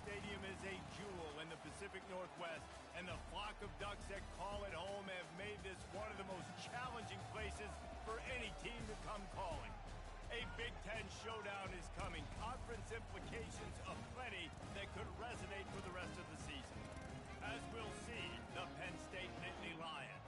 Stadium is a jewel in the Pacific Northwest, and the flock of Ducks that call it home have made this one of the most challenging places for any team to come calling. A Big Ten showdown is coming. Conference implications aplenty that could resonate for the rest of the season. As we'll see, the Penn State Nittany Lions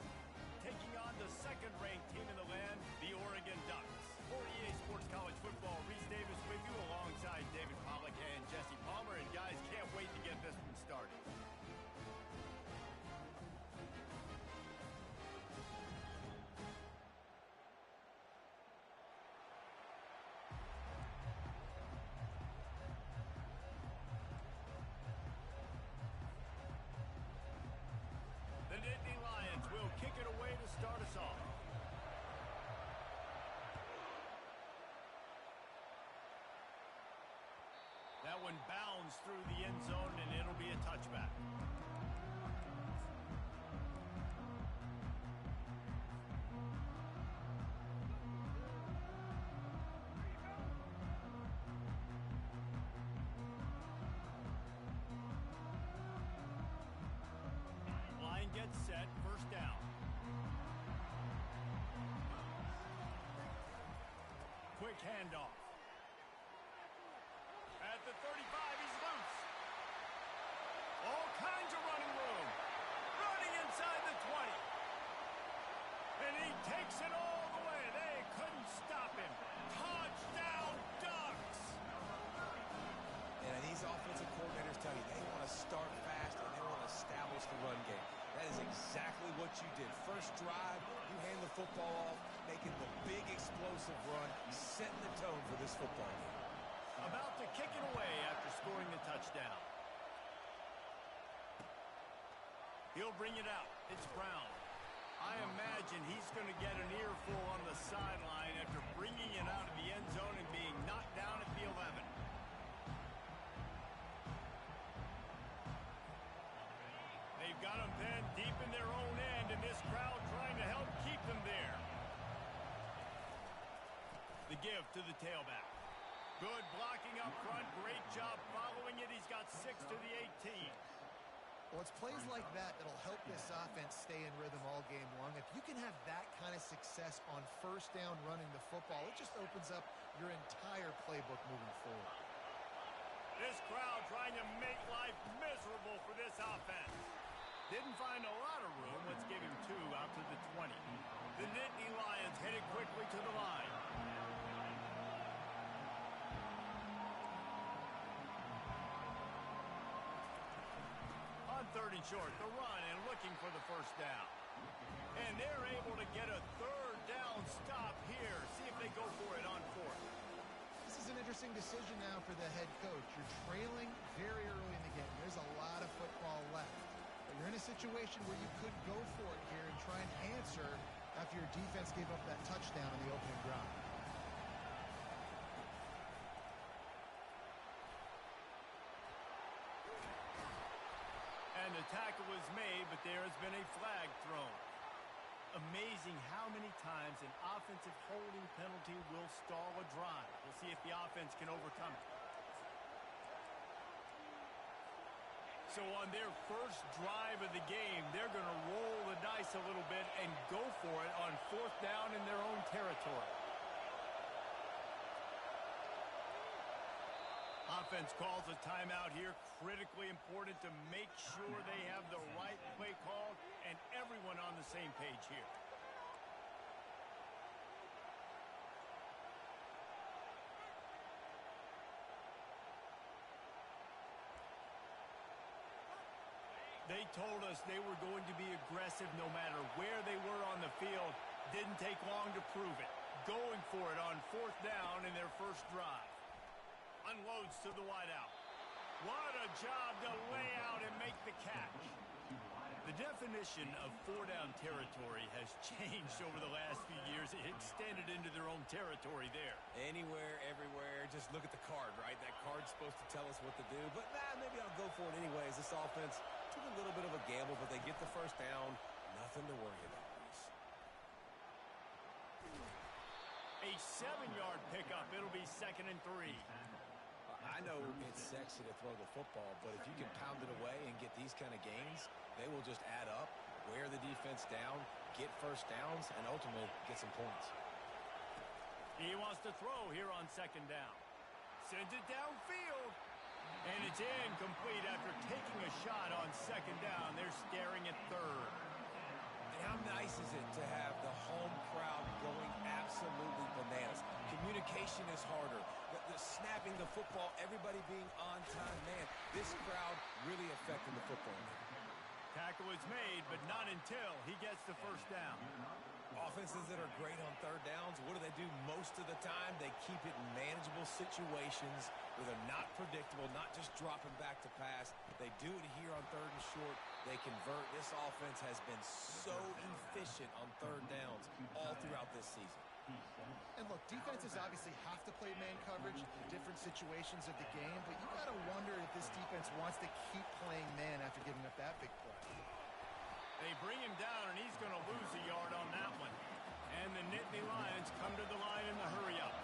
taking on the second-ranked team in the land, the Oregon Ducks. For EA Sports College Football, Reese Davis with you alongside David Pollack and Jesse Palmer. And guys, can't wait to get this one started. The Nittany Lions will kick it away to start us off. That one bounds through the end zone, and it'll be a touchback. Line gets set, first down. Quick handoff. At the 35, he's loose. All kinds of running room. Running inside the 20. And he takes it all the way. They couldn't stop him. Touchdown, Ducks! And these offensive coordinators tell you they want to start fast and they want to establish the run game. That is exactly what you did. First drive, you hand the football off, making the big explosive run, setting the tone for this football game. About to kick it away after scoring the touchdown. He'll bring it out. It's Brown. I imagine he's going to get an earful on the sideline after bringing it out of the end zone and being knocked down at the 11. They've got him pinned deep in their own end, and this crowd trying to help keep them there. The give to the tailback. Good blocking up front. Great job following it. He's got 6 to the 18. Well, it's plays like that that'll help this offense stay in rhythm all game long. If you can have that kind of success on first down running the football, it just opens up your entire playbook moving forward. This crowd trying to make life miserable for this offense. Didn't find a lot of room. Let's give him 2 out to the 20. The Nittany Lions headed quickly to the line. On 3rd and short, the run and looking for the first down. And they're able to get a 3rd down stop here. See if they go for it on 4th. This is an interesting decision now for the head coach. You're trailing very early in the game. There's a lot of football left. But you're in a situation where you could go for it here and try and answer after your defense gave up that touchdown in the opening drive. And the tackle was made, but there has been a flag thrown. Amazing how many times an offensive holding penalty will stall a drive. We'll see if the offense can overcome it. So on their first drive of the game, they're going to roll the dice a little bit and go for it on 4th down in their own territory. Offense calls a timeout here. Critically important to make sure they have the right play call and everyone on the same page here. They told us they were going to be aggressive no matter where they were on the field. Didn't take long to prove it. Going for it on 4th down in their first drive. Unloads to the wideout. What a job to lay out and make the catch. The definition of 4-down territory has changed over the last few years. It extended into their own territory there. Anywhere, everywhere, just look at the card, right? That card's supposed to tell us what to do, but maybe I'll go for it anyways. This offense took a little bit of a gamble, but they get the first down. Nothing to worry about. A 7-yard pickup. It'll be 2nd and 3. I know it's sexy to throw the football, but if you can pound it away and get these kind of gains, they will just add up, wear the defense down, get first downs, and ultimately get some points. He wants to throw here on second down. Sends it downfield. And it's incomplete after taking a shot on second down. They're staring at third. And how nice is it to have the home crowd going absolutely bananas? Communication is harder. The snapping the football, everybody being on time. Man, this crowd really affected the football. Tackle is made, but not until he gets the first down. Offenses that are great on third downs, what do? Most of the time, they keep it in manageable situations where they're not predictable, not just dropping back to pass. They do it here on third and short. They convert. This offense has been so efficient on third downs all throughout this season. And look, defenses obviously have to play man coverage in different situations of the game, but you got to wonder if this defense wants to keep playing man after giving up that big play. They bring him down, and he's going to lose a yard on that one. And the Nittany Lions come to the line in the hurry-up.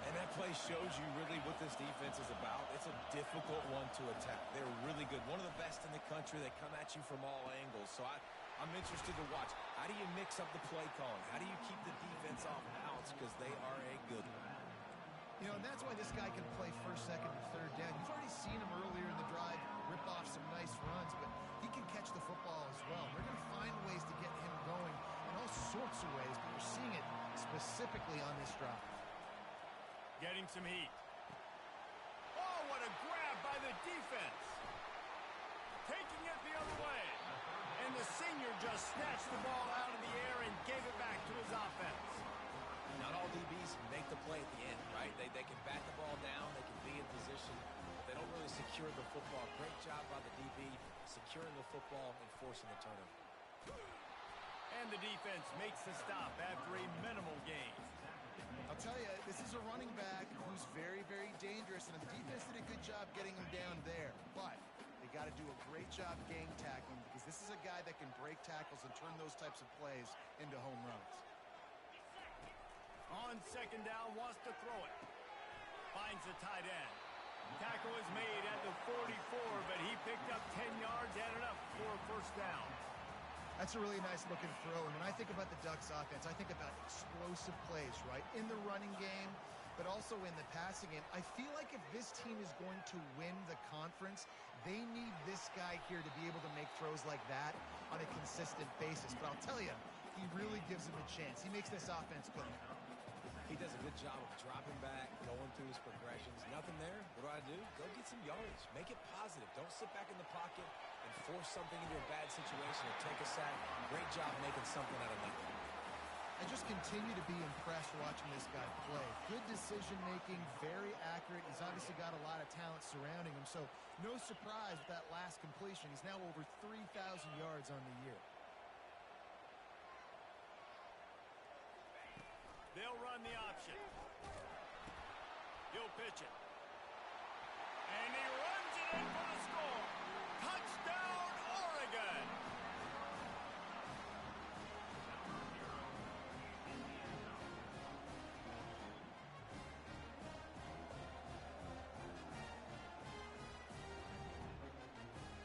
And that play shows you really what this defense is about. It's a difficult one to attack. They're really good. One of the best in the country. They come at you from all angles. So I'm interested to watch. How do you mix up the play calling? How do you keep the defense off balance? Because they are a good one. You know, and that's why this guy can play first, second, and third down. You've already seen him earlier in the drive rip off some nice runs, but he can catch the football as well. They're going to find ways to get him going in all sorts of ways, but you're seeing it specifically on this drive. Getting some heat. Oh, what a grab by the defense. Taking it the other way. And the senior just snatched the ball out of the air and gave it back to his offense. Not all DBs make the play at the end, right? They can bat the ball down, they can be in position, but they don't really secure the football. Great job by the DB securing the football and forcing the turnover. And the defense makes the stop after a minimal gain. I'll tell you, this is a running back who's very, very dangerous, and the defense did a good job getting him down there. But they got to do a great job gang tackling because this is a guy that can break tackles and turn those types of plays into home runs. On second down, wants to throw it. Finds the tight end. Tackle is made at the 44, but he picked up 10 yards and enough for a first down. That's a really nice looking throw. And when I think about the Ducks offense, I think about explosive plays, right? In the running game, but also in the passing game. I feel like if this team is going to win the conference, they need this guy here to be able to make throws like that on a consistent basis. But I'll tell you, he really gives him a chance. He makes this offense good. He does a good job of dropping back, going through his progressions. Nothing there. What do? Go get some yardage. Make it positive. Don't sit back in the pocket and force something into a bad situation or take a sack. Great job making something out of nothing. I just continue to be impressed watching this guy play. Good decision-making, very accurate. He's obviously got a lot of talent surrounding him, so no surprise with that last completion. He's now over 3,000 yards on the year. They'll run the option. He'll pitch it. And he runs it in for the score. Touchdown, Oregon!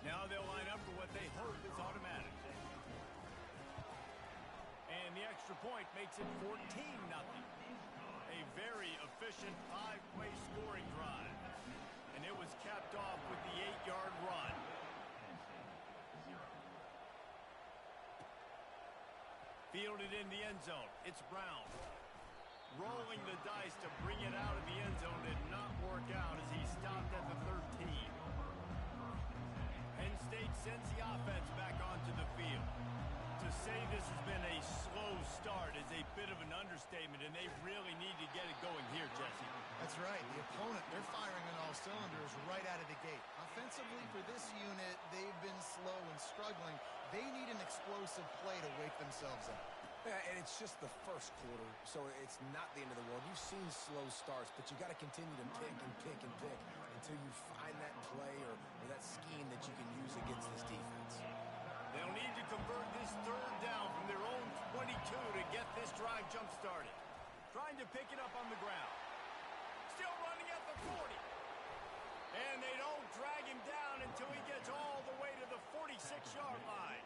Now they'll line up for what they hope is automatic. And the extra point makes it 14-0. A very efficient five-play scoring drive. And it was capped off with the 8-yard run. Fielded in the end zone. It's Brown. Rolling the dice to bring it out of the end zone did not work out as he stopped at the 13. Penn State sends the offense back onto the field. To say this has been a slow start is a bit of an understatement, and they really need to get it going here, Jesse. That's right. The opponent, they're firing on all cylinders right out of the gate. Offensively, for this unit, they've been slow and struggling. They need an explosive play to wake themselves up. Yeah, and it's just the first quarter, so it's not the end of the world. You've seen slow starts, but you got to continue to pick and pick and pick until you find that play or that scheme that you can use against this defense. They'll need to convert this third down from their own 22 to get this drive jump-started. Trying to pick it up on the ground. Still running at the 40. And they don't drag him down until he gets all the way to the 46-yard line.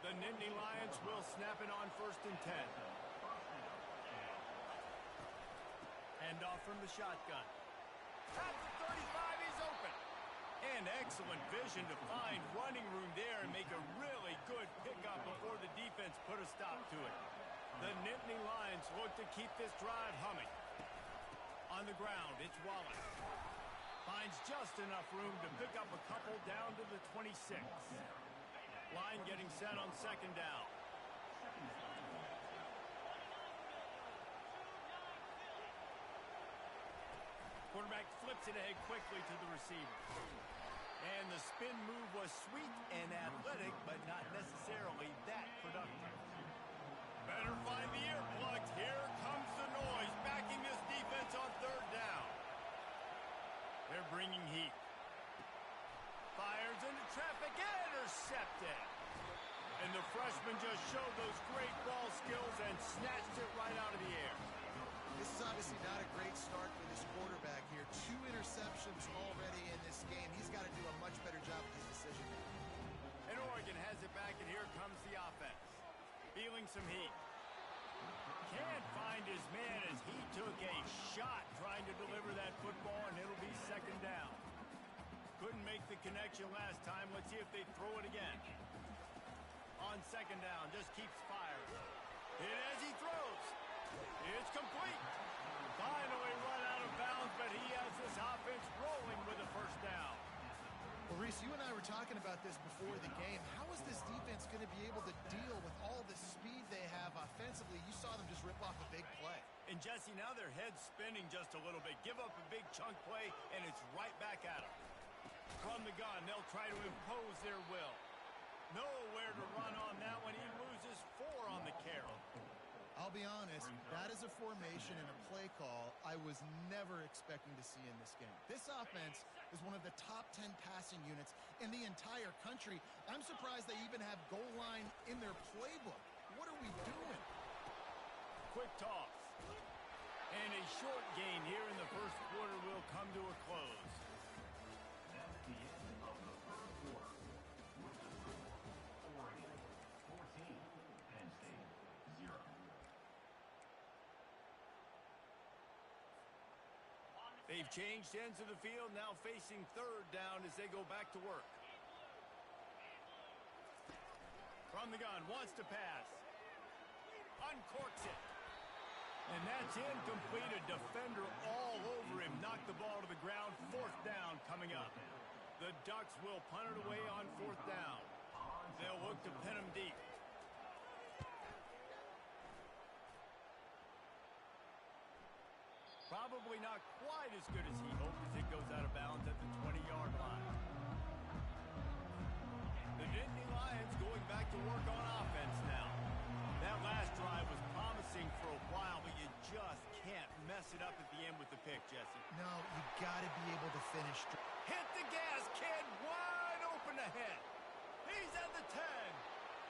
The Nittany Lions will snap it on 1st and 10. Hand off from the shotgun. At the 35, he's open. And excellent vision to find running room there and make a really good pickup before the defense put a stop to it. The Nittany Lions look to keep this drive humming. On the ground, it's Wallace. Finds just enough room to pick up a couple down to the 26. Line getting set on 2nd down. Quarterback flips it ahead quickly to the receiver. And the spin move was sweet and athletic, but not necessarily that productive. Better find the earplugs. Here comes the noise, backing this defense on 3rd down. They're bringing heat. Fires into traffic, intercepted. And the freshman just showed those great ball skills and snatched it right out of the air. This is obviously not a great start for this quarterback here. 2 interceptions already in this game. He's got to do a much better job with his decision making. And Oregon has it back, and here comes the offense. Feeling some heat. Can't find his man as he took a shot trying to deliver that football, and it'll be 2nd down. Couldn't make the connection last time. Let's see if they throw it again. On 2nd down, just keeps firing. Hit as he throws. It's complete. Finally run out of bounds, but he has this offense rolling with a 1st down. Well, Reese, you and I were talking about this before the game. How is this defense going to be able to deal with all the speed they have offensively? You saw them just rip off a big play. And, Jesse, now their head's spinning just a little bit. Give up a big chunk play, and it's right back at them. From the gun, they'll try to impose their will. Nowhere to run on that one. He loses 4 on the carry. I'll be honest, that is a formation and a play call I was never expecting to see in this game. This offense is one of the top 10 passing units in the entire country. I'm surprised they even have goal line in their playbook. What are we doing? Quick toss. And a short gain here in the 1st quarter will come to a close. That's the end of the 1st quarter. With the score, Oregon 14, Penn State 0. They've changed ends of the field, now facing 3rd down as they go back to work. From the gun, wants to pass. Uncorks it. And that's incomplete. A defender all over him. Knocked the ball to the ground. 4th down coming up. The Ducks will punt it away on 4th down. They'll look to pin him deep. Probably not quite as good as he hoped as it goes out of bounds at the 20-yard line. The Nittany Lions going back to work on offense now. That last drive was promising for a while, but you just can't mess it up at the end with the pick, Jesse. No, you got to be able to finish. Hit the gas, kid. Wide open ahead. He's at the 10.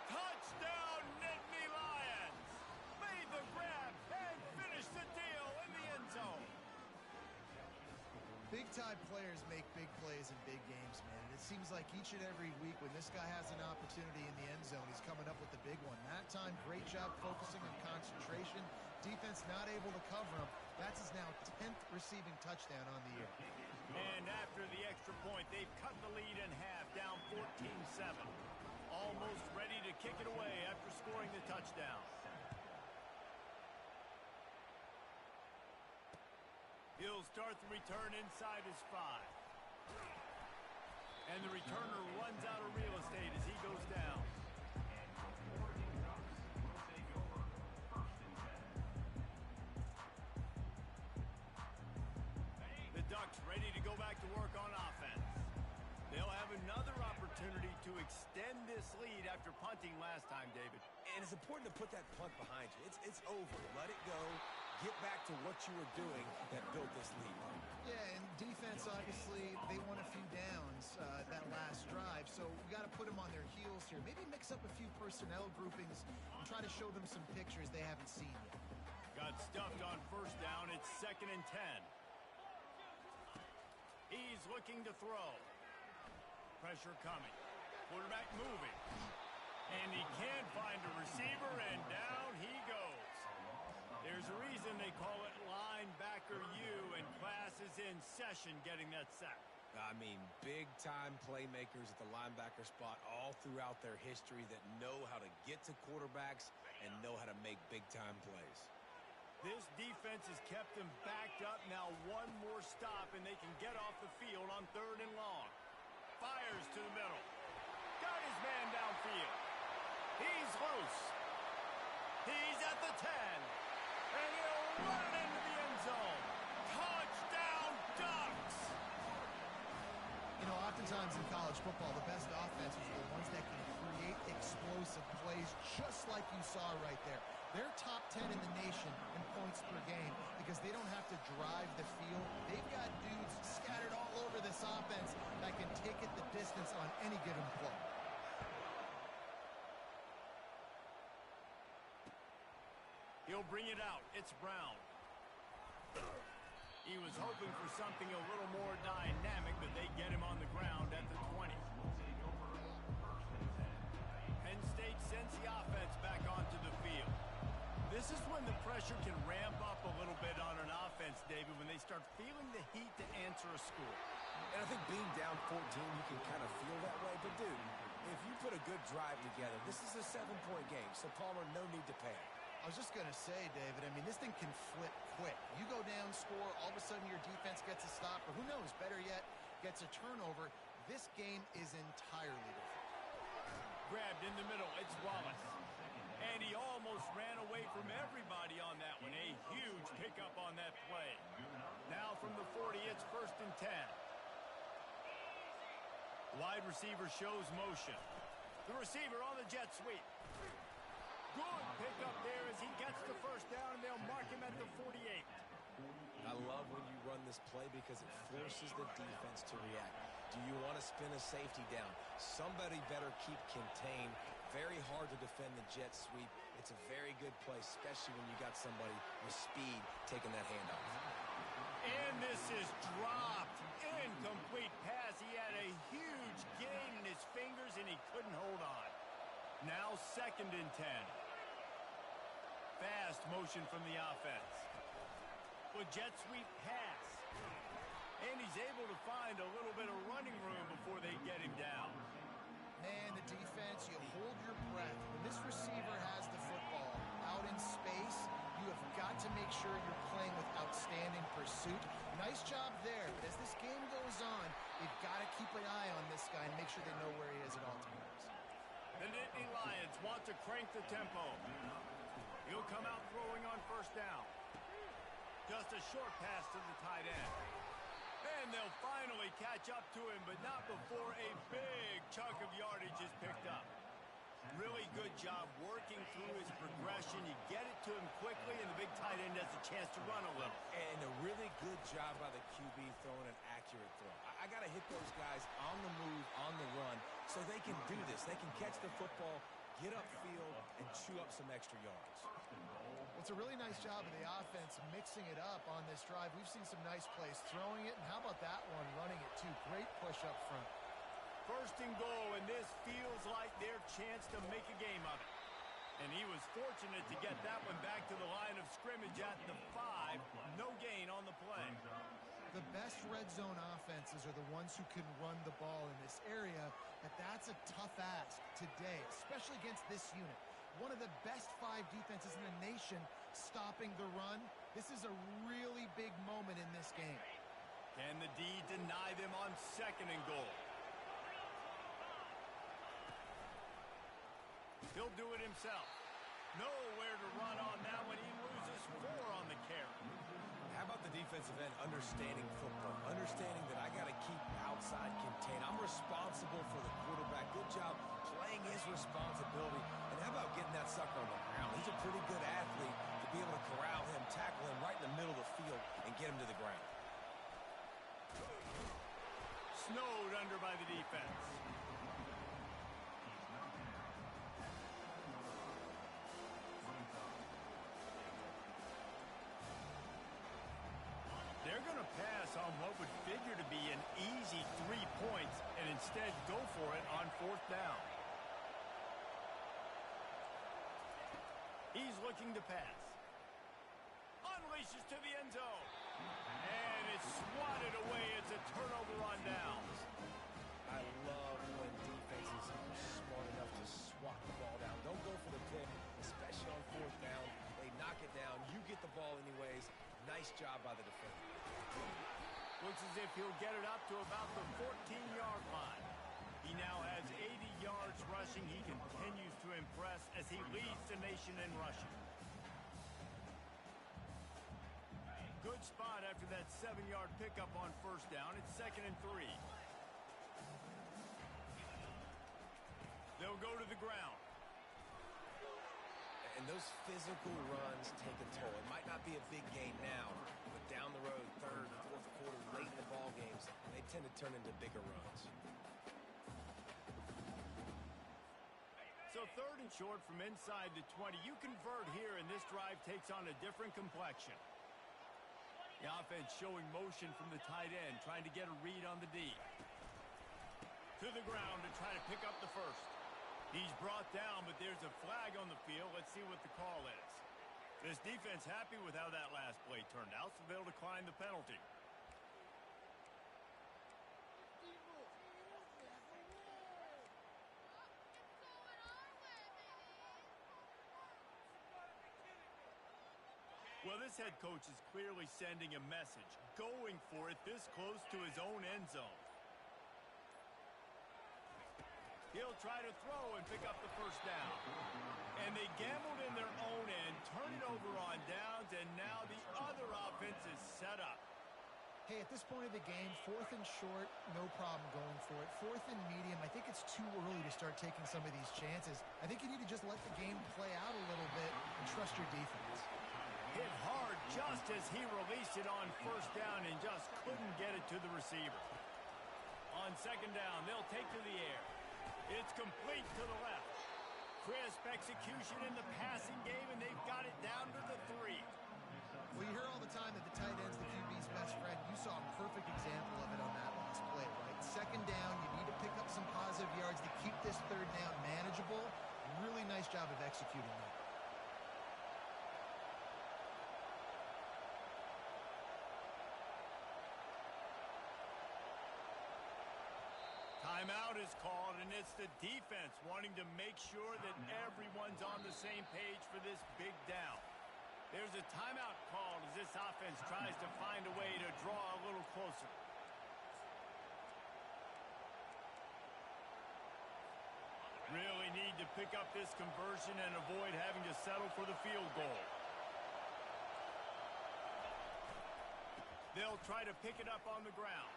Touchdown, Nittany Lions. Made the grab and finished the deal in the end zone. Big-time players make big plays in big games, man. And it seems like each and every week when this guy has an opportunity in the end zone, he's coming up with the big one. That time, great job focusing on concentration. Defense not able to cover him. That's his now 10th receiving touchdown on the year. And after the extra point, they've cut the lead in half, down 14-7. Almost ready to kick it away after scoring the touchdown. He'll start the return inside his 5. And the returner runs out of real estate as he goes down. The Ducks ready to go back to work on offense. They'll have another opportunity to extend this lead after punting last time, David. And it's important to put that punt behind you. It's over. Let it go. Get back to what you were doing that built this lead. Yeah, and defense, obviously, they won a few downs that last drive, so we got to put them on their heels here. Maybe mix up a few personnel groupings and try to show them some pictures they haven't seen yet. Got stuffed on 1st down. It's 2nd and 10. He's looking to throw. Pressure coming. Quarterback moving. And he can't find a receiver, and down he goes. There's a reason they call it linebacker U, and class is in session getting that sack. I mean, big-time playmakers at the linebacker spot all throughout their history that know how to get to quarterbacks and know how to make big-time plays. This defense has kept them backed up. Now one more stop, and they can get off the field on 3rd and long. Fires to the middle. Got his man downfield. He's loose. He's at the 10. And he'll run it into the end zone. Touchdown, Ducks! You know, oftentimes in college football, the best offenses are the ones that can create explosive plays just like you saw right there. They're top 10 in the nation in points per game because they don't have to drive the field. They've got dudes scattered all over this offense that can take it the distance on any given play. He'll bring it out. It's Brown. He was hoping for something a little more dynamic, but they get him on the ground at the 20. Penn State sends the offense back onto the field. This is when the pressure can ramp up a little bit on an offense, David, when they start feeling the heat to answer a score. And I think being down 14, you can kind of feel that way. But, dude, if you put a good drive together, this is a 7-point game. So, Palmer, no need to panic. I was just going to say, David, I mean, this thing can flip quick. You go down, score, all of a sudden your defense gets a stop, or who knows, better yet, gets a turnover. This game is entirely different. Grabbed in the middle, it's Wallace. And he almost ran away from everybody on that one. A huge pickup on that play. Now from the 40, it's 1st and 10. Wide receiver shows motion. The receiver on the jet sweep. Good pickup there as he gets the 1st down, and they'll mark him at the 48. I love when you run this play because it forces the defense to react. Do you want to spin a safety down? Somebody better keep contained. Very hard to defend the jet sweep. It's a very good play, especially when you got somebody with speed taking that handoff. And this is dropped. Incomplete pass. He had a huge gain in his fingers, and he couldn't hold on. Now 2nd and 10. Fast motion from the offense. Well, jet sweep pass. And he's able to find a little bit of running room before they get him down. Man, the defense, you hold your breath. When this receiver has the football out in space, you have got to make sure you're playing with outstanding pursuit. Nice job there, but as this game goes on, you've got to keep an eye on this guy and make sure they know where he is at all times. The Nittany Lions want to crank the tempo. He'll come out throwing on 1st down. Just a short pass to the tight end. And they'll finally catch up to him, but not before a big chunk of yardage is picked up. Really good job working through his progression. You get it to him quickly, and the big tight end has a chance to run a little. And a really good job by the QB throwing an accurate throw. I got to hit those guys on the move, on the run, so they can do this. They can catch the football, get upfield, and chew up some extra yards. It's a really nice job of the offense mixing it up on this drive. We've seen some nice plays throwing it, and how about that one running it too? Great push up front. 1st and goal, and this feels like their chance to make a game of it. And he was fortunate to get that one back to the line of scrimmage at the 5. No gain on the play. The best red zone offenses are the ones who can run the ball in this area, but that's a tough ask today, especially against this unit. One of the best 5 defenses in the nation stopping the run. This is a really big moment in this game. Can the D deny them on 2nd and goal? He'll do it himself. Nowhere to run on that one. He loses 4 on the carry. How about the defensive end understanding football, understanding that I got to keep outside contained. I'm responsible for the quarterback. Good job playing his responsibility. And how about getting that sucker on the ground? He's a pretty good athlete to be able to corral him, tackle him right in the middle of the field, and get him to the ground. Snowed under by the defense. They're going to pass on what would figure to be an easy 3 points and instead go for it on 4th down. He's looking to pass. Unleashes to the end zone. And it's swatted away. It's a turnover on downs. I love when defenses are smart enough to swat the ball down. Don't go for the pick, especially on 4th down. They knock it down. You get the ball anyways. Nice job by the defender. Looks as if he'll get it up to about the 14-yard line. He now has 80 yards rushing. He continues to impress as he leads the nation in rushing. Good spot after that 7-yard pickup on 1st down. It's 2nd and 3. They'll go to the ground. And those physical runs take a toll. It might not be a big game now, but down the road, 3rd, 4th quarter, late in the ball games, they tend to turn into bigger runs. So 3rd and short from inside the 20. You convert here, and this drive takes on a different complexion. The offense showing motion from the tight end, trying to get a read on the D. To the ground to try to pick up the first. He's brought down, but there's a flag on the field. Let's see what the call is. This defense happy with how that last play turned out, so they'll decline the penalty. Well, this head coach is clearly sending a message, going for it this close to his own end zone. He'll try to throw and pick up the first down. And they gambled in their own end, turn it over on downs, and now the other offense is set up. Hey, at this point of the game, 4th and short, no problem going for it. 4th and medium, I think it's too early to start taking some of these chances. I think you need to just let the game play out a little bit and trust your defense. Hit hard just as he released it on 1st down and just couldn't get it to the receiver. On 2nd down, they'll take to the air. It's complete to the left. Crisp execution in the passing game, and they've got it down to the 3. Well, you hear all the time that the tight end's the QB's best friend. You saw a perfect example of it on that last play, right? 2nd down, you need to pick up some positive yards to keep this 3rd down manageable. Really nice job of executing that. Timeout is called, and it's the defense wanting to make sure that everyone's on the same page for this big down. There's a timeout called as this offense tries to find a way to draw a little closer. Really need to pick up this conversion and avoid having to settle for the field goal. They'll try to pick it up on the ground.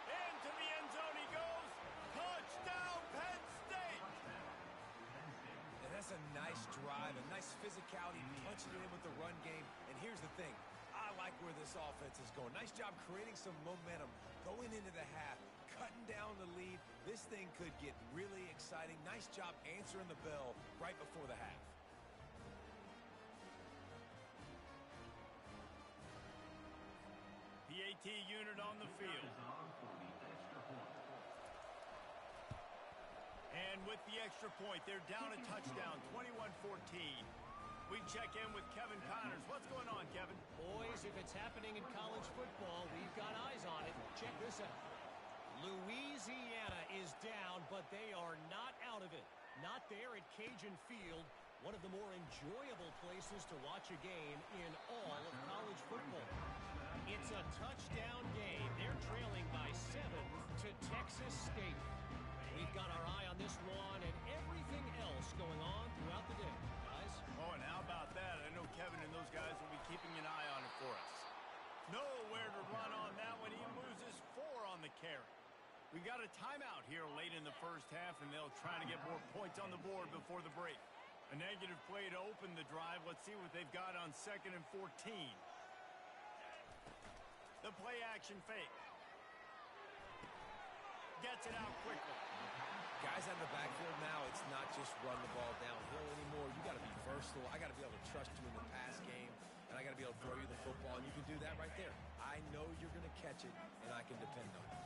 Into the end zone he goes. Touchdown, Penn State! And that's a nice drive, a nice physicality, punching it in with the run game. And here's the thing. I like where this offense is going. Nice job creating some momentum, going into the half, cutting down the lead. This thing could get really exciting. Nice job answering the bell right before the half. PAT unit on the field. And with the extra point, they're down a touchdown, 21-14. We check in with Kevin Connors. What's going on, Kevin? Boys, if it's happening in college football, we've got eyes on it. Check this out. Louisiana is down, but they are not out of it. Not there at Cajun Field, one of the more enjoyable places to watch a game in all of college football. It's a touchdown game. They're trailing by 7 to Texas State. We've got our eye on this one and everything else going on throughout the day, guys. Oh, and how about that? I know Kevin and those guys will be keeping an eye on it for us. Nowhere to run on that one. He loses 4 on the carry. We've got a timeout here late in the first half, and they'll try to get more points on the board before the break. A negative play to open the drive. Let's see what they've got on 2nd and 14. The play action fake. Gets it out quickly. Guys out of the backfield now, it's not just run the ball downhill anymore. You got to be versatile. I got to be able to trust you in the pass game, and I got to be able to throw you the football, and you can do that right there. I know you're going to catch it, and I can depend on it.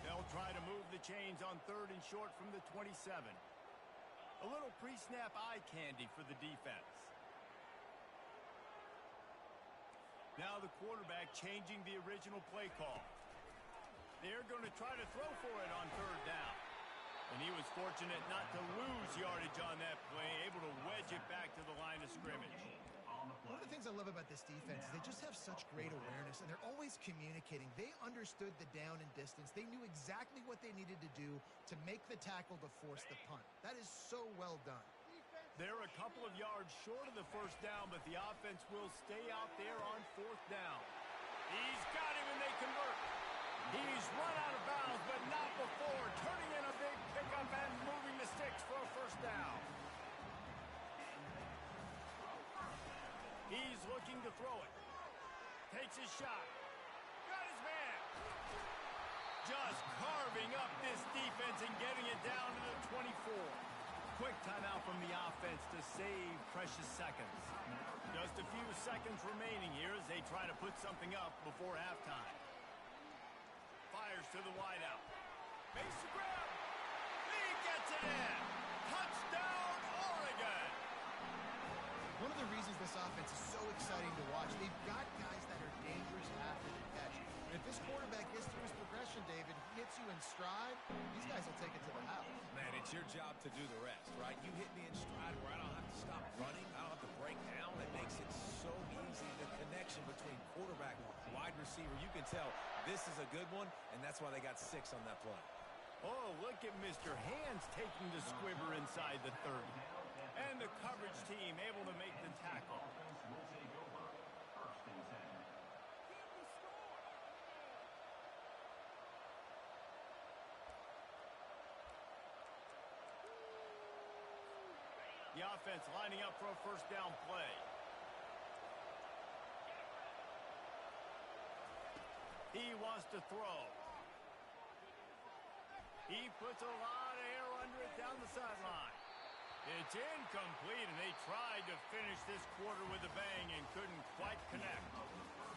They'll try to move the chains on 3rd and short from the 27. A little pre-snap eye candy for the defense. Now the quarterback changing the original play call. They're going to try to throw for it on 3rd down. And he was fortunate not to lose yardage on that play, able to wedge it back to the line of scrimmage. One of the things I love about this defense is they just have such great awareness, and they're always communicating. They understood the down and distance. They knew exactly what they needed to do to make the tackle to force the punt. That is so well done. They're a couple of yards short of the 1st down, but the offense will stay out there on 4th down. He's got him, and they convert. He's run out of bounds, but not before turning in a big pickup and moving the sticks for a 1st down. He's looking to throw it. Takes his shot. Got his man. Just carving up this defense and getting it down to the 24. Quick timeout from the offense to save precious seconds. Just a few seconds remaining here as they try to put something up before halftime. Fires to the wideout. Makes the grab. He gets it in. Touchdown, Oregon. One of the reasons this offense is so exciting to watch, they've got guys that are dangerous after the catch. And if this quarterback gets through his progression, David, he hits you in stride, these guys will take it to the house. Man, it's your job to do the rest, right? You hit me in stride where I don't have to stop running. I don't have to break down. It makes it so easy. The connection between quarterback and wide receiver, you can tell this is a good one, and that's why they got 6 on that play. Oh, look at Mr. Hands taking the squibber inside the 30. And the coverage team able to make the tackle. Will take over 1st and 10. The offense lining up for a 1st down play. He wants to throw. He puts a lot of air under it down the sideline. It's incomplete, and they tried to finish this quarter with a bang and couldn't quite connect.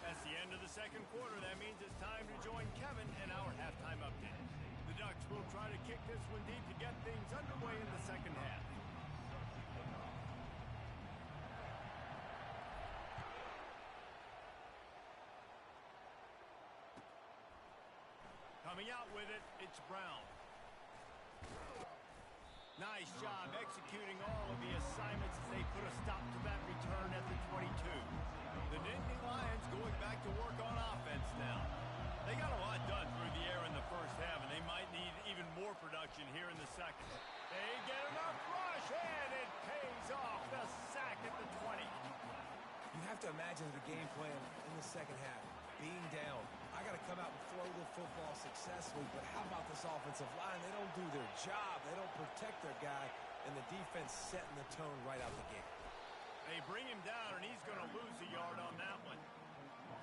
That's the end of the 2nd quarter. That means it's time to join Kevin in our halftime update. The Ducks will try to kick this one deep to get things underway in the 2nd half. Coming out with it, it's Brown. Nice job executing all of the assignments as they put a stop to that return at the 22. The Nittany Lions going back to work on offense now. They got a lot done through the air in the 1st half, and they might need even more production here in the 2nd. They get enough rush, and it pays off. The sack at the 20. You have to imagine the game plan in the 2nd half. Being down, I got to come out and throw the football successfully, but how about this offensive line? They don't do their job. They don't protect their guy, and the defense setting the tone right out the gate. They bring him down, and he's going to lose a yard on that one.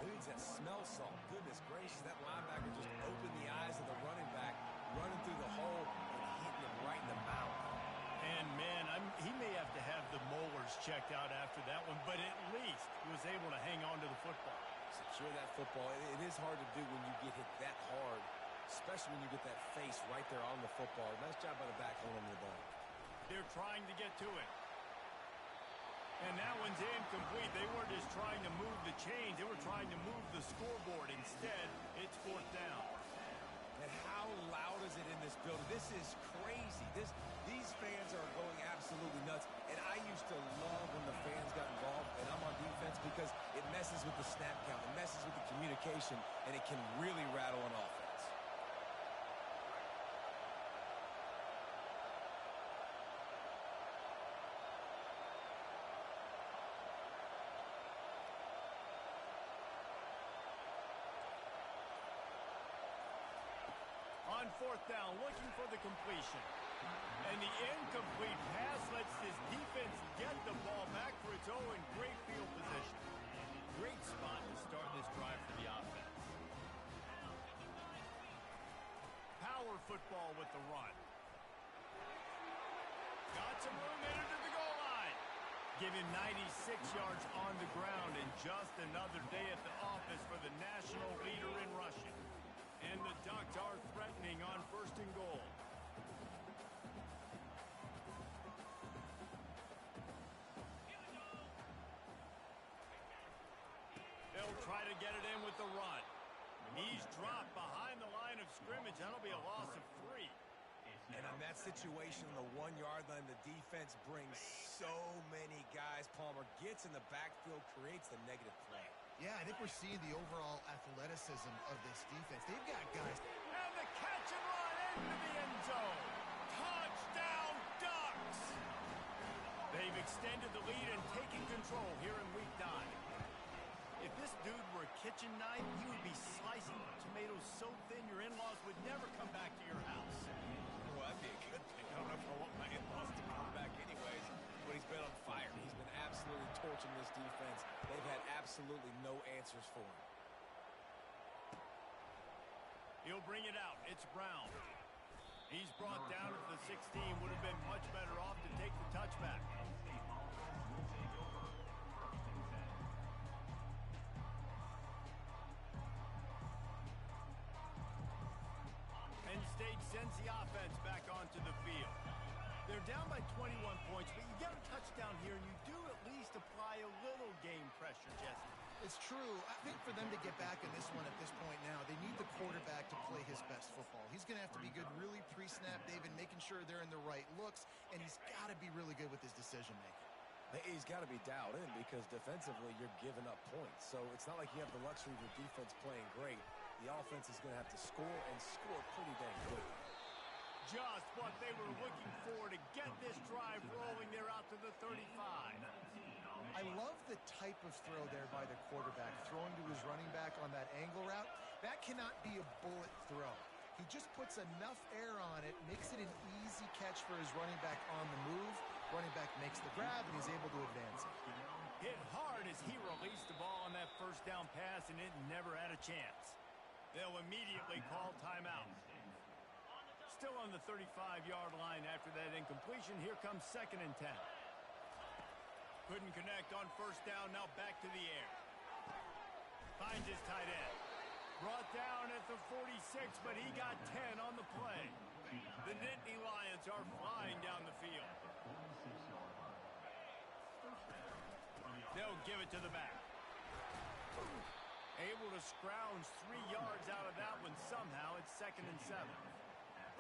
Dudes that smell salt. Goodness gracious, that linebacker just opened the eyes of the running back, running through the hole and hitting him right in the mouth. And, man, he may have to have the molars checked out after that one, but at least he was able to hang on to the football. Secure that football. It is hard to do when you get hit that hard, especially when you get that face right there on the football. Nice job by the back holding the ball. They're trying to get to it. And that one's incomplete. They weren't just trying to move the chains. They were trying to move the scoreboard. Instead, it's 4th down. And how loud is it in this building? This is crazy. These fans are going absolutely nuts. And I used to love when the fans got involved, and I'm on defense because it messes with the snap count. It messes with the communication, and it can really rattle an offense. On 4th down, looking for the completion. And the incomplete pass lets this defense get the ball back for its own great field position. Great spot to start this drive for the offense. Power football with the run. Got some room in it to the goal line. Give him 96 yards on the ground, and just another day at the office Memphis for the national leader in rushing. And the Ducks are threatening on 1st and goal. They'll try to get it in with the run. He's dropped behind the line of scrimmage. That'll be a loss of 3. And in that situation, on the 1-yard line, the defense brings so many guys. Palmer gets in the backfield, creates the negative play. Yeah, I think we're seeing the overall athleticism of this defense. They've got guys. And the catch and run into the end zone. Touchdown, Ducks! They've extended the lead and taken control here in week 9. If this dude were a kitchen knife, he would be slicing tomatoes so thin your in-laws would never come back to your house. Well, that'd be a good thing. I don't know if I want my in-laws to come back anyways, but he's been on fire. He's been absolutely torching this defense. They've had absolutely no answers for him. He'll bring it out. It's Brown. He's brought down at the 16. Would have been much better off to take the touchback. Penn State sends the offense back onto the field. They're down by 21 points, but you get a touchdown here, and you do at least apply a little game pressure, Jesse. It's true. I think for them to get back in this one at this point now, they need the quarterback to play his best football. He's going to have to be good really pre-snap, David, making sure they're in the right looks, and he's got to be really good with his decision-making. He's got to be dialed in because defensively you're giving up points. So it's not like you have the luxury of your defense playing great. The offense is going to have to score and score pretty dang good. Just what they were looking for to get this drive rolling. They're out to the 35. I love the type of throw there by the quarterback, throwing to his running back on that angle route. That cannot be a bullet throw. He just puts enough air on it, makes it an easy catch for his running back on the move. Running back makes the grab, and he's able to advance it. Hit hard as he released the ball on that first down pass, and it never had a chance. They'll immediately call timeout. Still on the 35-yard line after that incompletion. Here comes 2nd and 10. Couldn't connect on first down. Now back to the air. Finds his tight end. Brought down at the 46, but he got 10 on the play. The Nittany Lions are flying down the field. They'll give it to the back. Able to scrounge 3 yards out of that one somehow. It's 2nd and 7.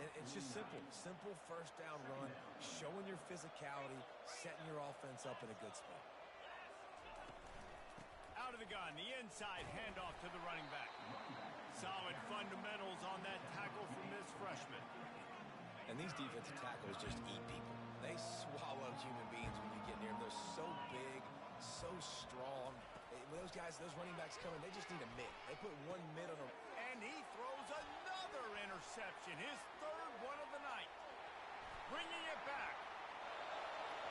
And it's just simple. Simple first down run, showing your physicality, setting your offense up in a good spot. Out of the gun, the inside handoff to the running back. Solid fundamentals on that tackle from this freshman. And these defensive tackles just eat people. They swallow human beings when you get near them. They're so big, so strong. When those guys, those running backs come in, they just need a mid. They put one mid on them. And he throws another interception, his 3rd one of the night. Bringing it back.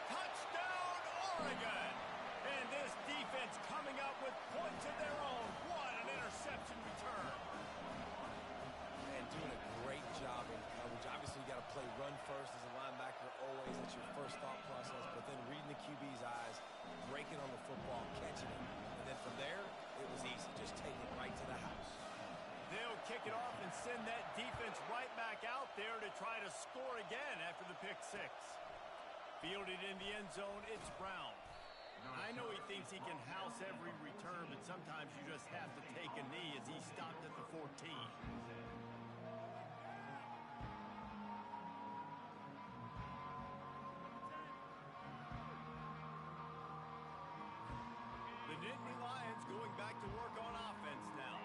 Touchdown, Oregon! And this defense coming up with points of their own. What an interception return. And doing a great job in coverage. Obviously, you got to play run first as a linebacker always. That's your first thought process. But then reading the QB's eyes, breaking on the football, catching it. And then from there, it was easy. Just take it right to the house. They'll kick it off and send that defense right back out there to try to score again after the pick 6. Fielded in the end zone, it's Brown. I know he thinks he can house every return, but sometimes you just have to take a knee as he stopped at the 14. The Nittany Lions going back to work on offense now.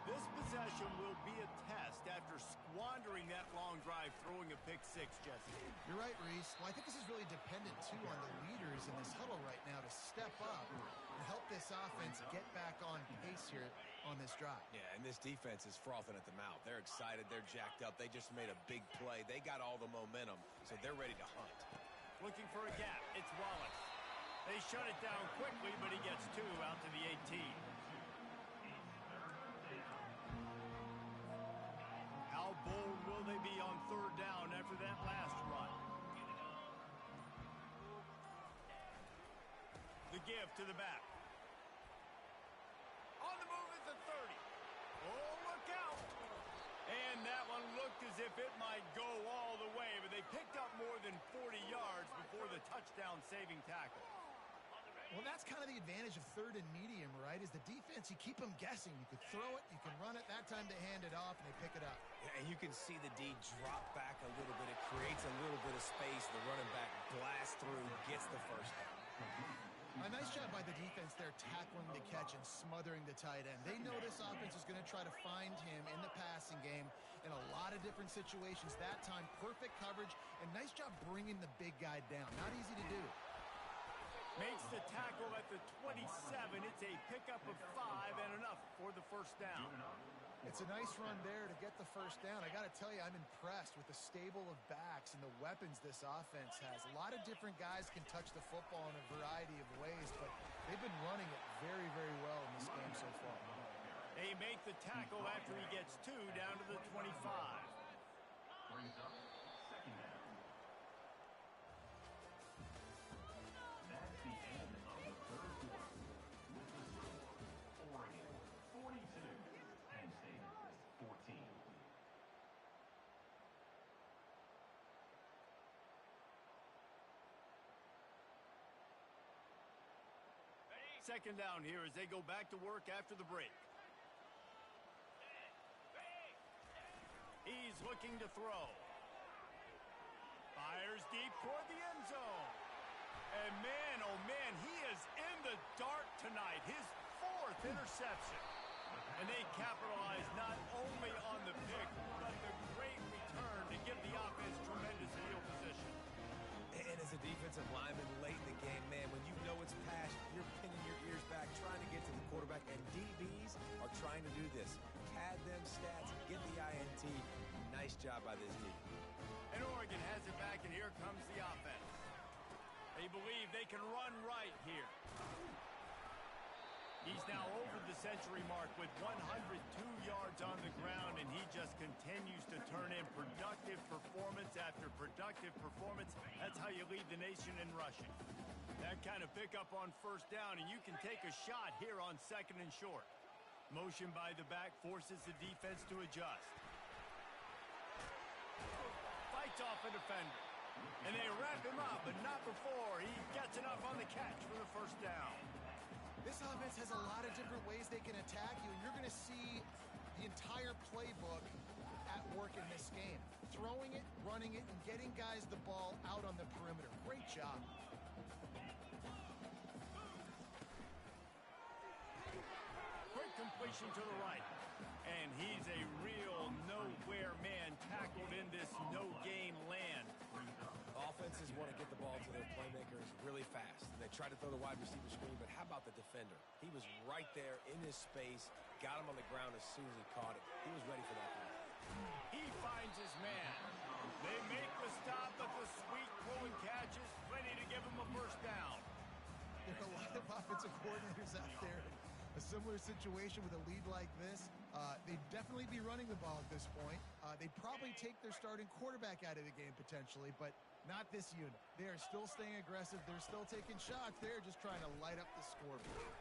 This possession will be a test after squandering that long drive, throwing a pick 6, Jesse. You're right, Reese. Well, I think this is really dependent, too, on the leaders in this huddle right now to step up and help this offense get back on pace here on this drive. Yeah, and this defense is frothing at the mouth. They're excited. They're jacked up. They just made a big play. They got all the momentum, so they're ready to hunt. Looking for a gap. It's Wallace. They shut it down quickly, but he gets 2 out to the 18. How bold will they be on 3rd down after that last run? The give to the back. On the move is the one looked as if it might go all the way, but they picked up more than 40 yards before the touchdown-saving tackle. Well, that's kind of the advantage of third and medium, right? Is the defense, you keep them guessing. You can throw it, you can run it. That time they hand it off, and they pick it up. Yeah, and you can see the D drop back a little bit. It creates a little bit of space. The running back blasts through, gets the first down. A nice job by the defense there, tackling the catch and smothering the tight end. They know this offense is going to try to find him in the passing game in a lot of different situations. That time, perfect coverage, and nice job bringing the big guy down. Not easy to do. Makes the tackle at the 27. It's a pickup of 5 and enough for the first down. It's a nice run there to get the first down. I got to tell you, I'm impressed with the stable of backs and the weapons this offense has. A lot of different guys can touch the football in a variety of ways, but they've been running it very, very well in this game so far. They make the tackle after he gets 2 down to the 25. Brings up second down. That's the end of the third quarter. With the score, Oregon 42, Penn State 14. Second down here as they go back to work after the break. He's looking to throw. Fires deep toward the end zone. And man, oh man, he is in the dark tonight. His 4th interception. And they capitalize not only on the pick, but the great return to give the offense tremendous field position. And as a defensive lineman late in the game, man, when you know it's passed, you're pinning your ears back, trying to get to the quarterback, and DBs are trying to do this. Pad them stats, get the INT. Nice job by this D. And Oregon has it back, and here comes the offense. They believe they can run right here. He's now over the century mark with 102 yards on the ground, and he just continues to turn in productive performance after productive performance. That's how you lead the nation in rushing. That kind of pickup on first down, and you can take a shot here on second and short. Motion by the back forces the defense to adjust. Fights off a defender. And they wrap him up, but not before he gets enough on the catch for the first down. This offense has a lot of different ways they can attack you, and you're going to see the entire playbook at work in this game. Throwing it, running it, and getting guys the ball out on the perimeter. Great job. Quick completion to the right. And he's a real nowhere man tackled in this no-gain land. Offenses want to get the ball to their playmakers really fast. They try to throw the wide receiver screen, but how about the defender? He was right there in his space, got him on the ground as soon as he caught it. He was ready for that play. He finds his man. They make the stop, but the sweet pulling catch is plenty to give him a first down. There are a lot of offensive coordinators out there in a similar situation with a lead like this. They'd definitely be running the ball at this point. They'd probably take their starting quarterback out of the game potentially, but not this unit. They are still staying aggressive. They're still taking shots. They're just trying to light up the scoreboard.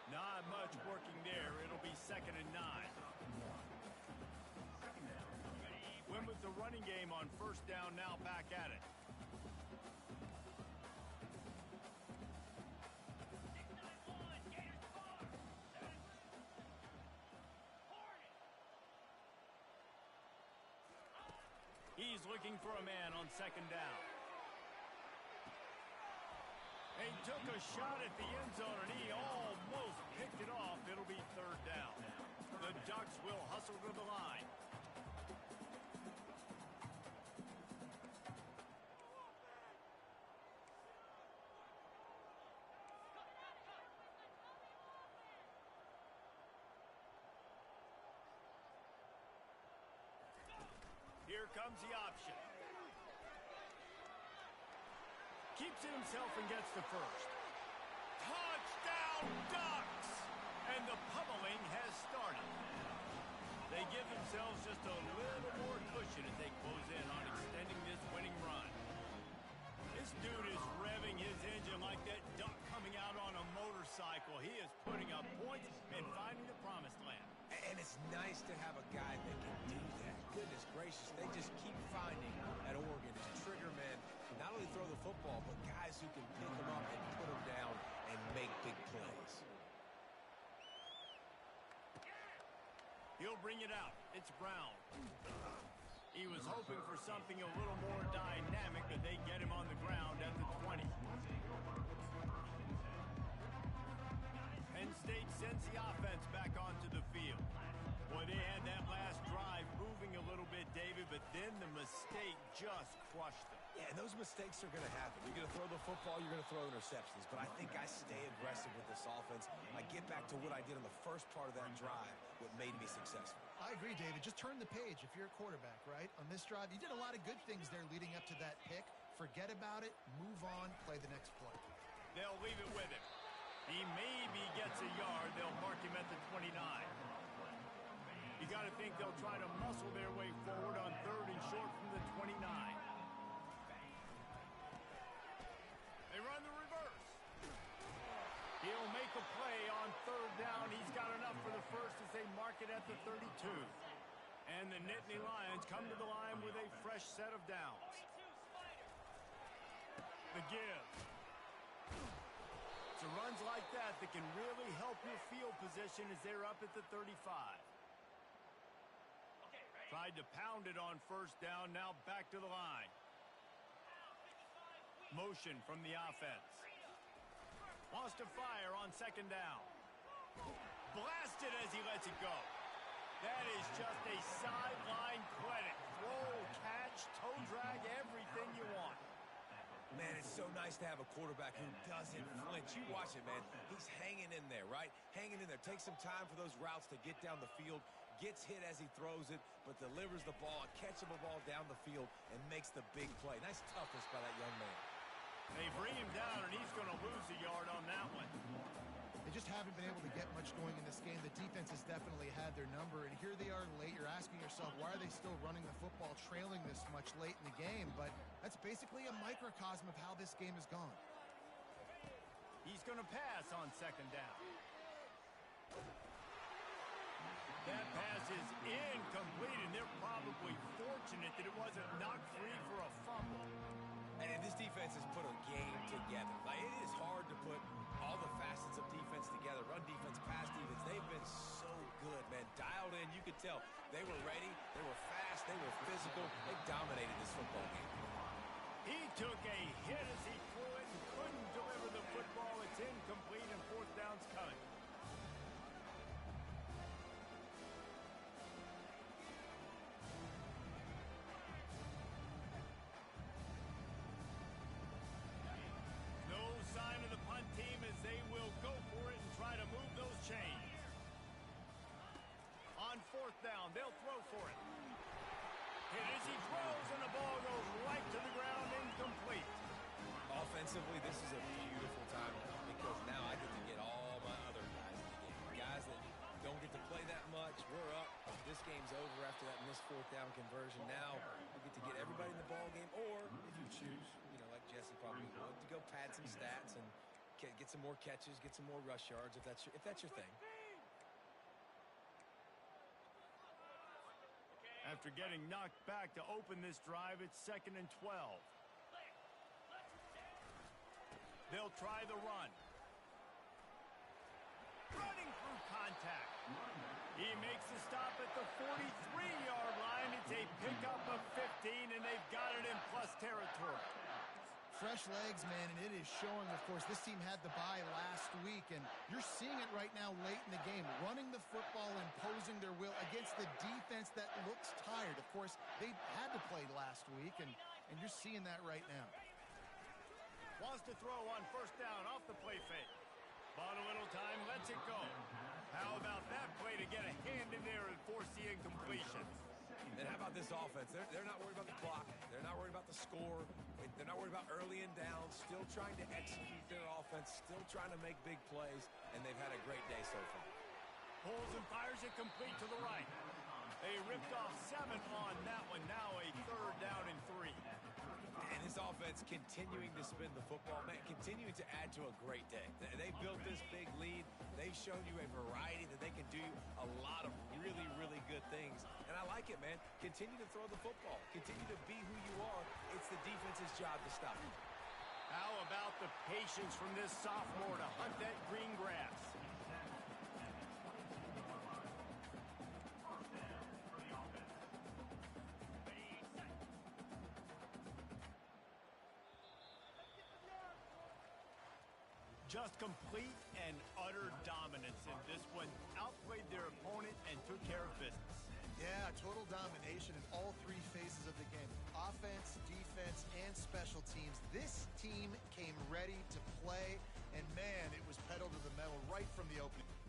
Not much working there. It'll be 2nd and 9. Win with the running game on first down, now back at it. He's looking for a man on 2nd down. He took a shot at the end zone, and he almost picked it off. It'll be 3rd down. The Ducks will hustle to the line. Here comes the option. Keeps it himself and gets the first. Touchdown, Ducks! And the pummeling has started. They give themselves just a little more cushion as they close in on extending this winning run. This dude is revving his engine like that duck coming out on a motorcycle. He is putting up points and finding the promised land. And it's nice to have a guy that can do that. Goodness gracious, they just keep finding at Oregon as trigger men who not only throw the football, but guys who can pick them up and put them down and make big plays. He'll bring it out. It's Brown. He was hoping for something a little more dynamic, but they get him on the ground at the 20. Penn State sends the offense back onto the field. Boy, they had that last drive moving a little bit, David, but then the mistake just crushed them. Yeah, and those mistakes are going to happen. You're going to throw the football, you're going to throw interceptions. But I think I stay aggressive with this offense. I get back to what I did on the first part of that drive, what made me successful. I agree, David. Just turn the page if you're a quarterback, right? On this drive, you did a lot of good things there leading up to that pick. Forget about it, move on, play the next play. They'll leave it with him. He maybe gets a yard. They'll mark him at the 29. You got to think they'll try to muscle their way forward on 3rd and short from the 29. They run the reverse. He'll make a play on 3rd down. He's got enough for the first as they mark it at the 32. And the Nittany Lions come to the line with a fresh set of downs. The give. It's runs like that that can really help your field position as they're up at the 35. Tried to pound it on 1st down, now back to the line. Motion from the offense. Wants to fire on 2nd down. Blasted as he lets it go. That is just a sideline clinic. Throw, catch, toe drag, everything you want. Man, it's so nice to have a quarterback who doesn't flinch. You watch it, man. He's hanging in there, right? Hanging in there. Takes some time for those routes to get down the field. Gets hit as he throws it, but delivers the ball, a catchable ball down the field, and makes the big play. Nice toughness by that young man. They bring him down, and he's going to lose a yard on that one. They just haven't been able to get much going in this game. The defense has definitely had their number, and here they are late. You're asking yourself, why are they still running the football, trailing this much late in the game? But that's basically a microcosm of how this game has gone. He's going to pass on 2nd down. That pass is incomplete, and they're probably fortunate that it wasn't knocked free for a fumble. And this defense has put a game together. Like, it is hard to put all the facets of defense together. Run defense, pass defense. They've been so good, man. Dialed in. You could tell they were ready. They were fast. They were physical. They dominated this football game. He took a hit as he threw it and couldn't deliver the football. It's incomplete, and 4th down's coming. On 4th down, they'll throw for it. Hit as he throws, and the ball goes right to the ground, incomplete. Offensively, this is a beautiful time because now I get to get all my other guys in the game. Guys that don't get to play that much. We're up. This game's over after that missed 4th down conversion. Now we get to get everybody in the ball game, or if you choose, like Jesse probably would, to go pad some stats and get some more catches, get some more rush yards if that's your thing. After getting knocked back to open this drive, it's 2nd and 12. They'll try the run. Running through contact. He makes the stop at the 43-yard line. It's a pickup of 15, and they've got it in plus territory. Fresh legs, man, and it is showing, of course, this team had the bye last week, and you're seeing it right now late in the game, running the football, imposing their will against the defense that looks tired. Of course, they had to play last week, and you're seeing that right now. Wants to throw on 1st down off the play fake. Bought a little time, lets it go. How about that play to get a hand in there and force the incompletion? And how about this offense? They're not worried about the clock. They're not worried about the score. They're not worried about early and down. Still trying to execute their offense. Still trying to make big plays. And they've had a great day so far. Pulls and fires it complete to the right. They ripped off 7 on that one. Now a 3rd down and 3. And this offense continuing to spin the football, man, continuing to add to a great day. They built this big lead. They've shown you a variety that they can do a lot of really, really good things. And I like it, man. Continue to throw the football. Continue to be who you are. It's the defense's job to stop you. How about the patience from this sophomore to hunt that green grass? Just complete and utter dominance in this one. Outplayed their opponent and took care of business. Yeah, total domination in all three phases of the game. Offense, defense, and special teams. This team came ready to play, and man, it was pedal to the metal right from the opening.